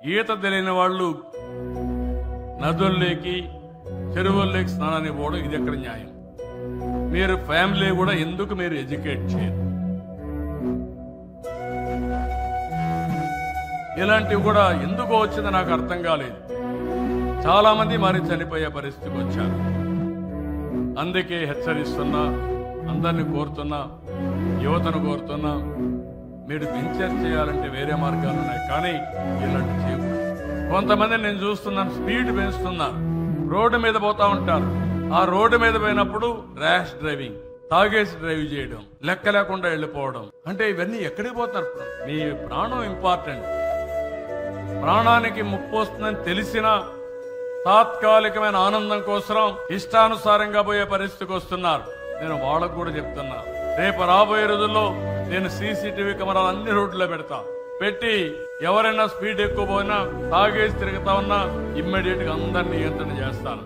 ఈత తెలియని వాళ్ళు నదుల్లోకి చెరువుల్లోకి స్నానానికి పోవడం ఇది ఎక్కడ న్యాయం? మీరు ఫ్యామిలీ కూడా ఎందుకు మీరు ఎడ్యుకేట్ చేయరు? ఇలాంటివి కూడా ఎందుకు వచ్చిందో నాకు అర్థం కాలేదు. చాలా మంది మరి చనిపోయే పరిస్థితికి వచ్చారు. అందుకే హెచ్చరిస్తున్నా, అందరినీ కోరుతున్నా, యువతను కోరుతున్నా, మీరు వెంచర్ చేయాలంటే వేరే మార్గాలు ఉన్నాయి, కానీ ఇలాంటి చేయకూడదు. కొంతమంది నేను చూస్తున్నాను, స్పీడ్ పెంచుతున్నారు, రోడ్డు మీద పోతా ఉంటారు. ఆ రోడ్డు మీద పోయినప్పుడు ర్యాష్ డ్రైవింగ్, తాగేసి డ్రైవ్ చేయడం, లెక్క లేకుండా వెళ్ళిపోవడం. అంటే ఇవన్నీ ఎక్కడికి పోతున్నారు? మీ ప్రాణం ఇంపార్టెంట్. ప్రాణానికి ముప్పు వస్తుందని తెలిసినా తాత్కాలికమైన ఆనందం కోసం ఇష్టానుసారంగా పోయే పరిస్థితికి వస్తున్నారు. నేను వాళ్ళకు కూడా చెప్తున్నా, రేపు రాబోయే రోజుల్లో నేను సీసీటీవీ కెమెరాలు అన్ని రోడ్లలో పెట్టి ఎవరైనా స్పీడ్ ఎక్కువ పోయినా తాగేసి తిరుగుతా ఉన్నా ఇమ్మీడియట్ గా అందరినీ నియంత్రణ చేస్తాను.